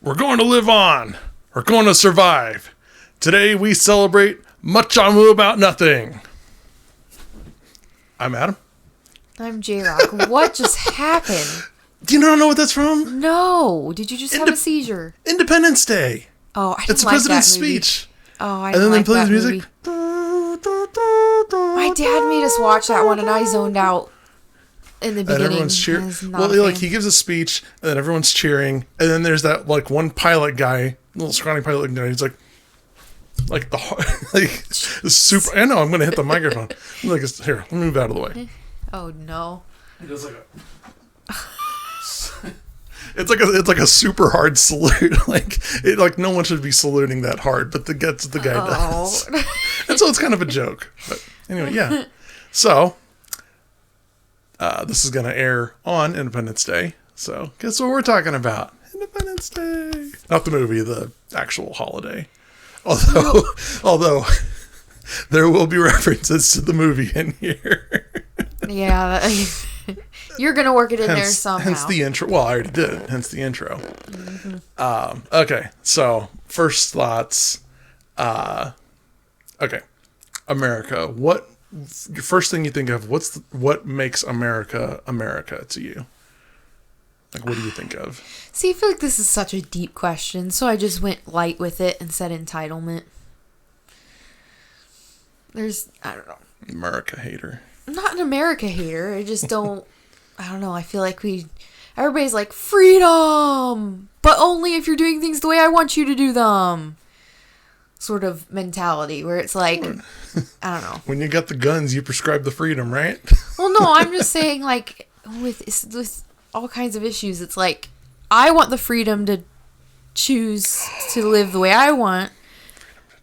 We're going to live on. We're going to survive. Today we celebrate much ado about nothing. I'm Adam. I'm J-Rock. What just happened? Do you not know what that's from? No. Did you just have a seizure? Independence Day. Oh, I didn't It's the like president's that movie. speech. Oh, I And then didn't like they play that this movie. music. My dad made us watch that one, and I zoned out in the beginning. And everyone's cheering. I was not Well, a like fan. he gives a speech, and then everyone's cheering, and then there's that like one pilot guy, little scrawny pilot guy. He's like the super. I know I'm gonna hit the microphone. I'm like, here, let me move out of the way. Oh no. He does like a. It's like a super hard salute. Like no one should be saluting that hard, but the guy does. And so it's kind of a joke. But anyway, yeah. So this is gonna air on Independence Day. So guess what we're talking about? Independence Day. Not the movie, the actual holiday. Although there will be references to the movie in here. Yeah. You're going to work it in there somehow. Hence the intro. Well, I already did. Hence the intro. Mm-hmm. Okay. So first thoughts. Okay. America. What first thing you think of? What makes America America to you? Like, what do you think of? See, I feel like this is such a deep question, so I just went light with it and said entitlement. I don't know. America hater. I'm not an America hater. I just don't, I don't know. I feel like everybody's like, freedom, but only if you're doing things the way I want you to do them. Sort of mentality where it's like, I don't know. When you got the guns, you prescribe the freedom, right? Well, no, I'm just saying, like, with all kinds of issues, it's like, I want the freedom to choose to live the way I want,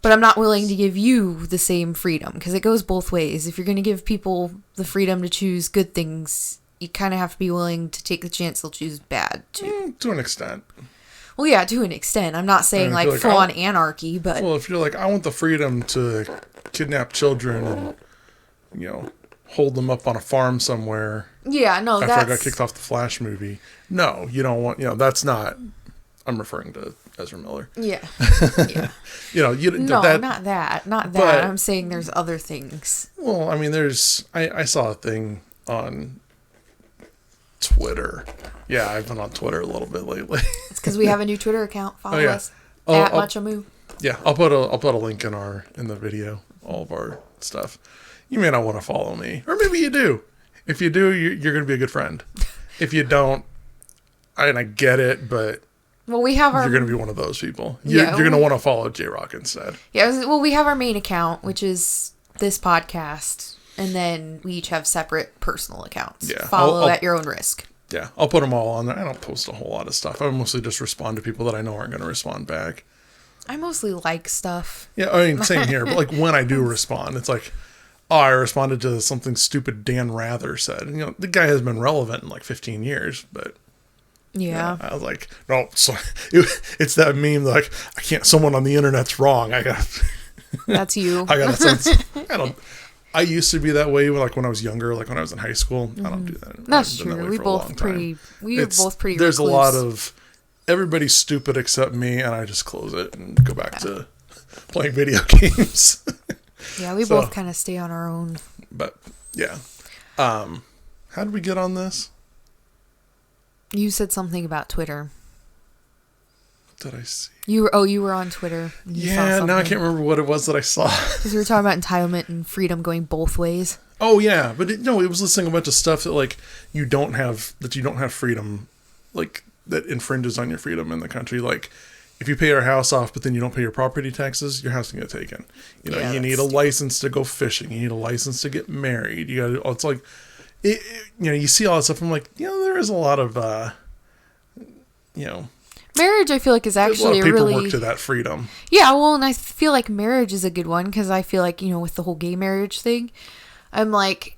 but I'm not willing to give you the same freedom, because it goes both ways. If you're going to give people the freedom to choose good things, you kind of have to be willing to take the chance they'll choose bad, too. To an extent. Well, yeah, to an extent. I'm not saying, like full-on anarchy, but... Well, if you're like, I want the freedom to kidnap children and, hold them up on a farm somewhere. Yeah, no, after I got kicked off the Flash movie. No, you don't want, that's not... I'm referring to Ezra Miller. Yeah. Yeah. No, not that. But, I'm saying there's other things. Well, I mean, I saw a thing on Twitter. Yeah, I've been on Twitter a little bit lately. It's because we have a new Twitter account. Follow us at Machamoo. Yeah, I'll put a link in the video, all of our stuff. You may not want to follow me, or maybe you do. If you do, you're going to be a good friend. If you don't, I get it, but well, we have you're going to be one of those people. You're going to want to follow J-Rock instead. Yeah, well, we have our main account, which is this podcast, and then we each have separate personal accounts. Yeah, follow at your own risk. Yeah, I'll put them all on there. I don't post a whole lot of stuff. I mostly just respond to people that I know aren't going to respond back. I mostly like stuff. Yeah, I mean, same here. But like when I do respond, it's like, oh, I responded to something stupid Dan Rather said. And, the guy has been relevant in like 15 years, but yeah. I was like, no, so it's that meme like, I can't. Someone on the internet's wrong. That's you. I got a sense. I used to be that way when I was younger, like when I was in high school. I don't do that. That's true. We're both pretty There's recluse. a lot of everybody's stupid except me, and I just close it and go back to playing video games. Yeah, we both kind of stay on our own. But yeah. How did we get on this? You said something about Twitter. What did I see? You were on Twitter. Yeah, now I can't remember what it was that I saw. Because we were talking about entitlement and freedom going both ways. Oh yeah, but it was listing a bunch of stuff that like you don't have freedom, like that infringes on your freedom in the country. Like if you pay your house off, but then you don't pay your property taxes, your house can get taken. You need a license to go fishing. You need a license to get married. It's like, you see all that stuff. I'm like, there is a lot of, marriage, I feel like, is actually a lot of paperwork to that freedom. Yeah, well, and I feel like marriage is a good one because I feel like, with the whole gay marriage thing, I'm like,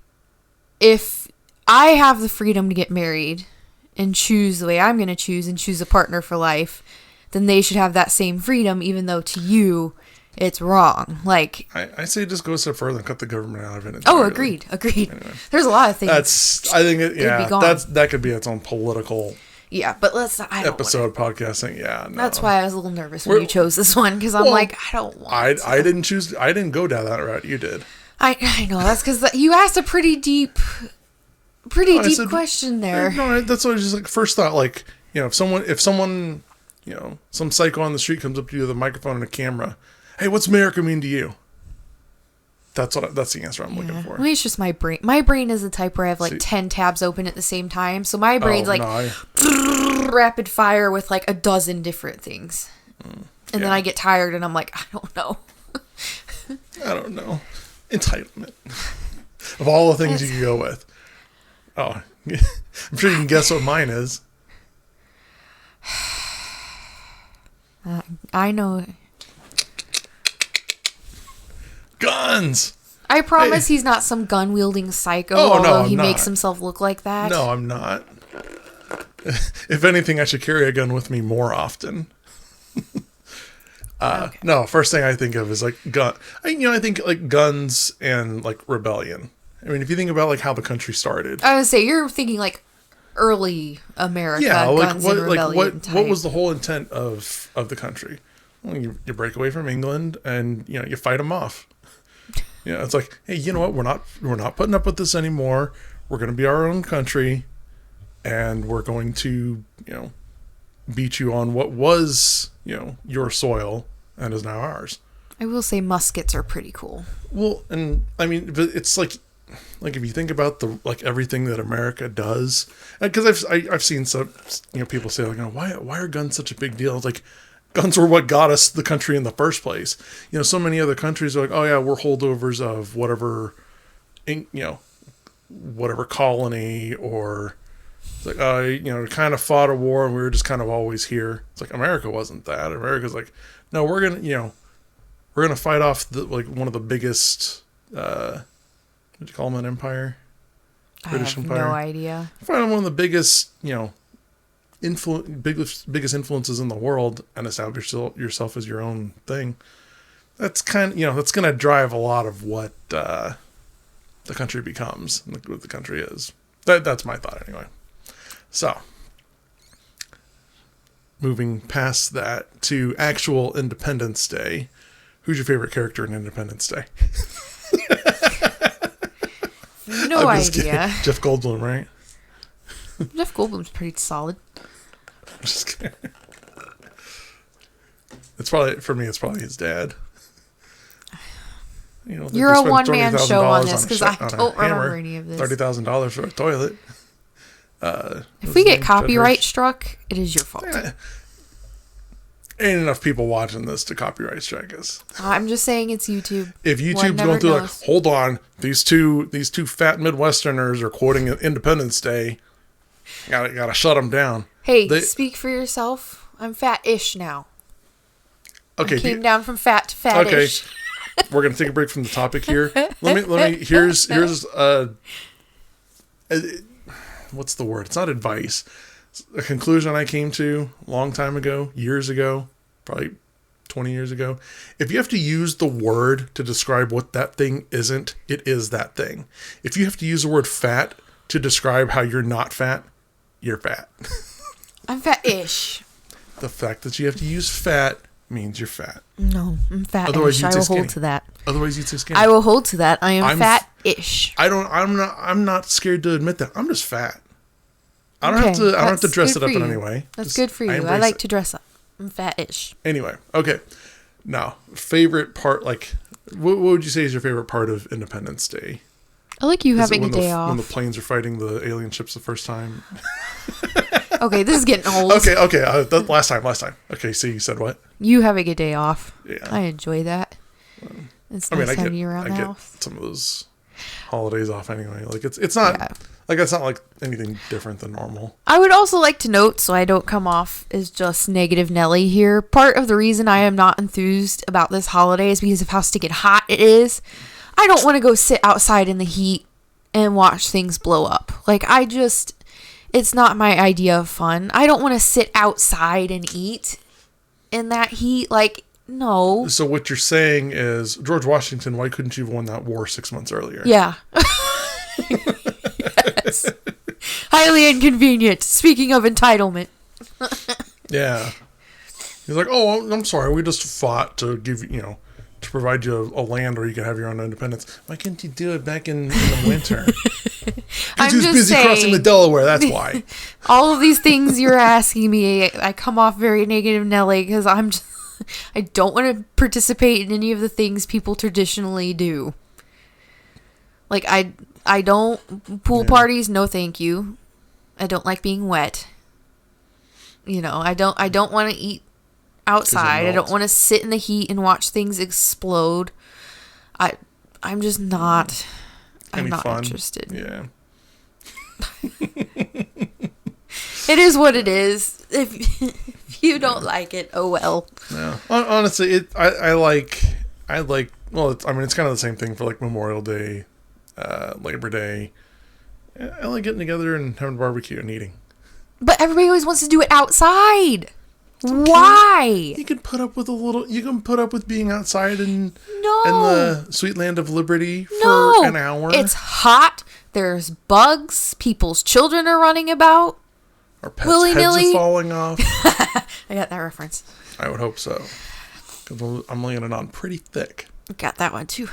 if I have the freedom to get married and choose the way I'm going to choose and choose a partner for life, then they should have that same freedom, even though to you, it's wrong. Like, I say just go a step further and cut the government out of it. Oh, agreed. Anyway. There's a lot of things. That could be its own political Yeah, but I don't episode podcasting. Yeah, no. That's why I was a little nervous when you chose this one, because I'm like, I don't want I didn't go down that route. You did. I know, that's because you asked a pretty deep question there. No, that's what I was just like, first thought, like, if someone, some psycho on the street comes up to you with a microphone and a camera, hey, what's America mean to you? That's the answer I'm looking for. Well, it's just my brain. My brain is the type where I have like 10 tabs open at the same time. So my brain's rapid fire with like a dozen different things. And then I get tired and I'm like, I don't know. I don't know. Entitlement. Of all the things you can go with. Oh, I'm sure you can guess what mine is. I know. Guns. I promise he's not some gun-wielding psycho, although he I'm makes not. himself look like that. No, I'm not. If anything, I should carry a gun with me more often. Okay. No, first thing I think of is like gun. I think like guns and like rebellion. I mean, if you think about like how the country started. I would say you're thinking like early America. Yeah, like guns and rebellion what was the whole intent of the country? Well, you break away from England and you fight them off. It's like, hey, you know what? We're not putting up with this anymore. We're going to be our own country, and we're going to beat you on what was your soil and is now ours. I will say muskets are pretty cool. Well, and I mean, but it's like if you think about everything that America does, because I've seen some people say like, why are guns such a big deal? It's like, guns were what got us the country in the first place. So many other countries are like, oh yeah, we're holdovers of whatever, whatever colony, or it's like, kind of fought a war and we were just kind of always here. It's like America wasn't that. America's like, no, we're gonna fight off one of the biggest. What do you call them, an empire? British Empire. No idea. Fight on one of the biggest, biggest influences in the world and establish yourself as your own thing. That's that's going to drive a lot of what the country becomes and what the country is. That's my thought anyway. So, moving past that to actual Independence Day, who's your favorite character in Independence Day? No idea. Jeff Goldblum, right? Jeff Goldblum's pretty solid. I'm just kidding. It's probably his dad. You're a one-man show on this because I don't remember any of this. $30,000 for a toilet. If we get copyright struck, it is your fault. Ain't enough people watching this to copyright strike us. I'm just saying it's YouTube. If YouTube's going through like, hold on, these two fat Midwesterners are quoting Independence Day. Gotta shut them down. Hey, speak for yourself. I'm fat-ish now. Okay, I came down from fat to fat-ish. Okay, we're gonna take a break from the topic here. Let me. Here's what's the word? It's not advice. It's a conclusion I came to a long time ago, years ago, probably 20 years ago. If you have to use the word to describe what that thing isn't, it is that thing. If you have to use the word fat to describe how you're not fat, you're fat. I'm fat-ish. The fact that you have to use fat means you're fat. No, I'm fat-ish. I will hold to that. Otherwise, you'd say skinny. I will hold to that. I'm fat-ish. I'm not scared to admit that. I'm just fat. I don't have to dress it up in any way. That's good for you. I like to dress up. I'm fat-ish. Anyway, okay. Now, favorite part, like, what would you say is your favorite part of Independence Day? I like you having a day off. When the planes are fighting the alien ships the first time. Okay, this is getting old. Okay. Last time. Okay, so you said what? You having a day off. Yeah. I enjoy that. It's nice having you around the house. Get some of those holidays off anyway. Like it's not like it's not like anything different than normal. I would also like to note, so I don't come off as just negative Nelly here, part of the reason I am not enthused about this holiday is because of how stinking hot it is. I don't want to go sit outside in the heat and watch things blow up. Like, it's not my idea of fun. I don't want to sit outside and eat in that heat. Like, no. So what you're saying is, George Washington, why couldn't you have won that war 6 months earlier? Yeah. Yes. Highly inconvenient. Speaking of entitlement. Yeah. He's like, oh, I'm sorry. We just fought to give to provide you a land where you can have your own independence. Why couldn't you do it back in the winter? Because he was busy crossing the Delaware. That's why. All of these things you're asking me, I come off very negative, Nelly, because I don't want to participate in any of the things people traditionally do. Like, I don't pool parties. No, thank you. I don't like being wet. I don't want to eat outside. I don't want to sit in the heat and watch things explode. I'm just not. I'm not interested. Yeah. It is what it is. If you don't like it, oh well. Yeah. Honestly, I like. Well, it's kind of the same thing for like Memorial Day, Labor Day. I like getting together and having a barbecue and eating. But everybody always wants to do it outside. Why? You can put up with being outside in the sweet land of liberty for an hour. It's hot. There's bugs. People's children are running about. Our pets' heads are falling off. I got that reference. I would hope so. Because I'm laying it on pretty thick. Got that one too.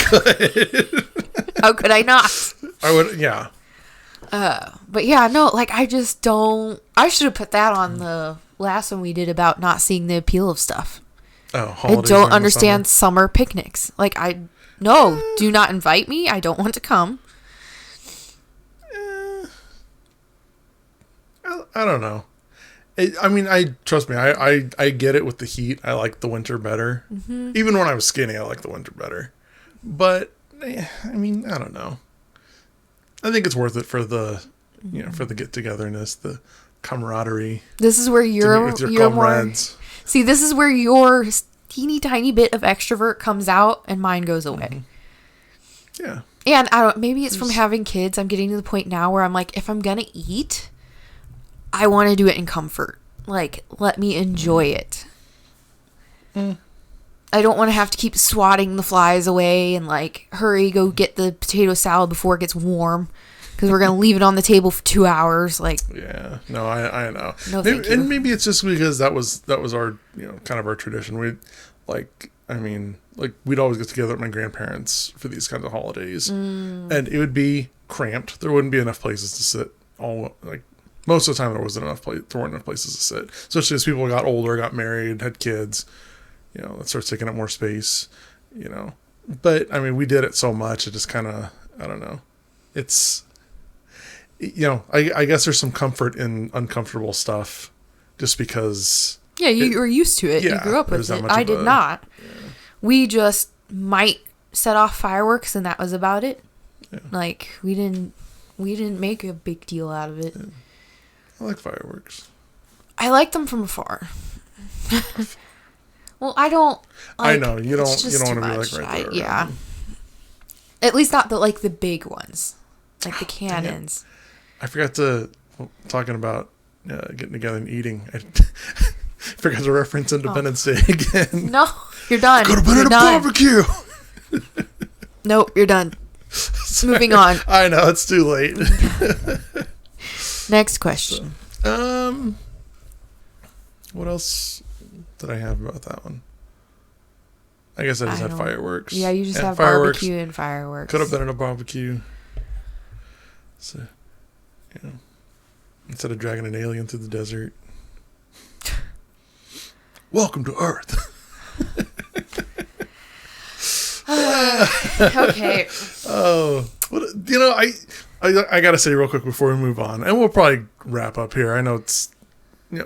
Good. How could I not? I would, yeah. But yeah, no, like I just don't. I should have put that on the last one we did about not seeing the appeal of stuff. Oh, I don't understand summer picnics. Like do not invite me. I don't want to come. I don't know. Trust me. I get it with the heat. I like the winter better. Mm-hmm. Even when I was skinny, I liked the winter better. But I don't know. I think it's worth it for the, for the get-togetherness, the camaraderie. This is where you're comrades. More. See, this is where your teeny tiny bit of extrovert comes out, and mine goes away. Mm-hmm. Yeah. And maybe it's from having kids. I'm getting to the point now where I'm like, if I'm gonna eat, I want to do it in comfort. Like, let me enjoy it. Mm. I don't want to have to keep swatting the flies away and like, hurry, go get the potato salad before it gets warm. Because we're going to leave it on the table for 2 hours. Like, yeah, no, I know. No, thank you. And maybe it's just because that was our, kind of our tradition. We'd always get together with my grandparents for these kinds of holidays. And it would be cramped. There wouldn't be enough places to sit. Most of the time there weren't enough places to sit. Especially as people got older, got married, had kids. It starts taking up more space, But, we did it so much, it just kind of, I don't know. It's, I guess there's some comfort in uncomfortable stuff just because... Yeah, you were used to it. Yeah, you grew up with it. I did not. Yeah. We just might set off fireworks and that was about it. Yeah. Like, we didn't make a big deal out of it. Yeah. I like fireworks. I like them from afar. Well, I don't. I know you don't. You don't want to be like right there. Yeah. At least not the big ones, like the cannons. I forgot talking about getting together and eating. I forgot to reference Independence Day again. No, you're done. Go to bed at a barbecue. Nope, you're done. Moving on. I know it's too late. Next question. So, what else did I have about that one? I guess I just had fireworks. Yeah, you just have barbecue and fireworks. Could have been in a barbecue. So, instead of dragging an alien through the desert. Welcome to Earth. Okay. Oh, I gotta say real quick before we move on, and we'll probably wrap up here. I know it's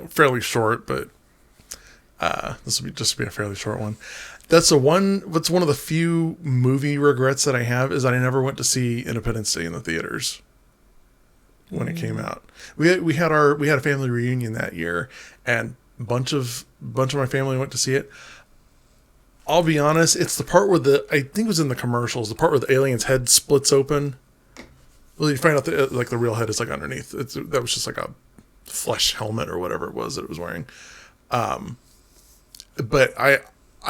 fairly short, but this will be a fairly short one. That's one of the few movie regrets that I have is that I never went to see Independence Day in the theaters when it came out. We had a family reunion that year, and bunch of my family went to see it. I'll be honest, it's the part where I think it was in the commercials, the part where the alien's head splits open. Well, you find out that the real head is underneath. That was just a flesh helmet or whatever it was that it was wearing. But I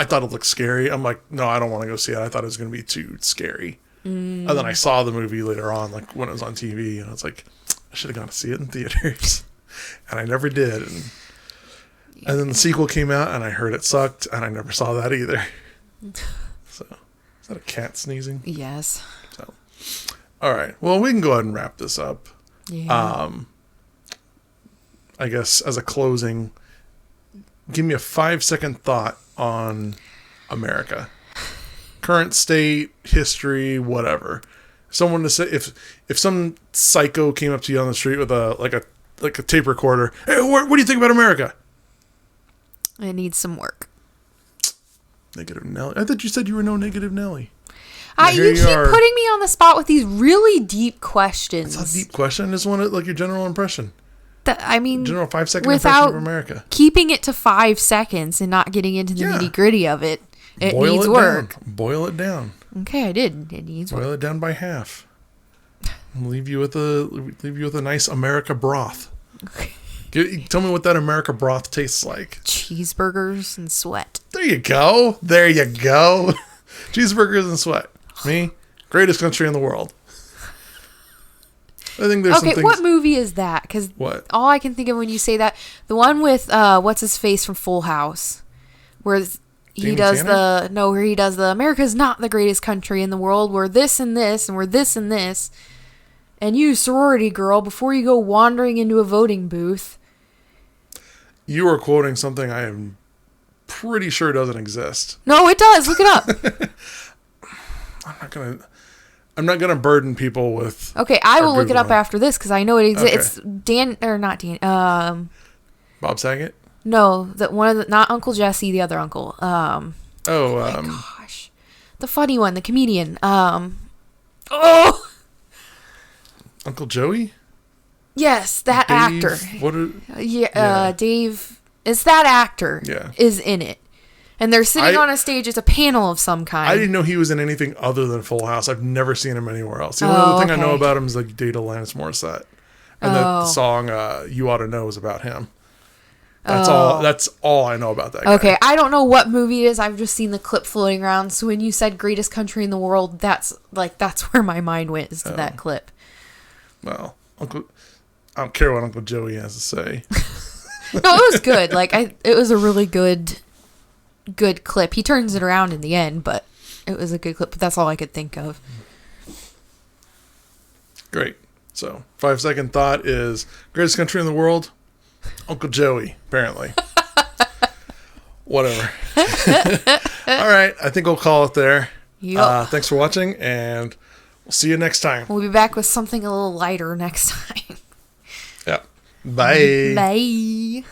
thought it looked scary. I'm like, no, I don't want to go see it. I thought it was going to be too scary. And then I saw the movie later on, when it was on TV, and I was like, I should have gone to see it in theaters. And I never did. And then the sequel came out, and I heard it sucked, and I never saw that either. So, is that a cat sneezing? Yes. So, all right. Well, we can go ahead and wrap this up. Yeah. I guess as a closing, give me a 5-second thought on America. Current state, history, whatever. Someone to say, if some psycho came up to you on the street with a tape recorder, hey, what do you think about America? It needs some work. Negative Nelly. I thought you said you were no negative Nelly. You keep putting me on the spot with these really deep questions. It's not a deep question. I just want your general impression. General 5-second impression of America. Keeping it to 5 seconds and not getting into the nitty gritty of it. It needs work. Boil it down. Okay, I did. It needs work. Boil it down by half. And leave you with a nice America broth. Okay. Tell me what that America broth tastes like. Cheeseburgers and sweat. There you go. Cheeseburgers and sweat. Me, greatest country in the world. I think there's some things. What movie is that? Because all I can think of when you say that, the one with what's his face from Full House, where he does the America's not the greatest country in the world. We're this and this, and we're this and this. And you, sorority girl, before you go wandering into a voting booth. You are quoting something I am pretty sure doesn't exist. No, it does. Look it up. I'm not gonna burden people with. Okay, I will look it up after this because I know it exists. Okay. It's Bob Bob Saget? No, not Uncle Jesse, the other uncle. Gosh, the funny one, the comedian. Uncle Joey? Yes, that Dave, actor. Dave. It's that actor. Yeah. Is in it. And they're sitting on a stage. It's a panel of some kind. I didn't know he was in anything other than Full House. I've never seen him anywhere else. The only other thing I know about him is like Data Alanis Morissette. And the song You Ought to Know is about him. That's all I know about that guy. Okay, I don't know what movie it is. I've just seen the clip floating around. So when you said greatest country in the world, that's where my mind went, is to that clip. Well, I don't care what Uncle Joey has to say. No, it was good. It was a really good clip. He turns it around in the end, but it was a good clip. But that's all I could think of. Great. So, 5-second thought is greatest country in the world, Uncle Joey, apparently. Whatever. All right. I think we'll call it there. Yep. Thanks for watching, and we'll see you next time. We'll be back with something a little lighter next time. Yeah. Bye. Bye.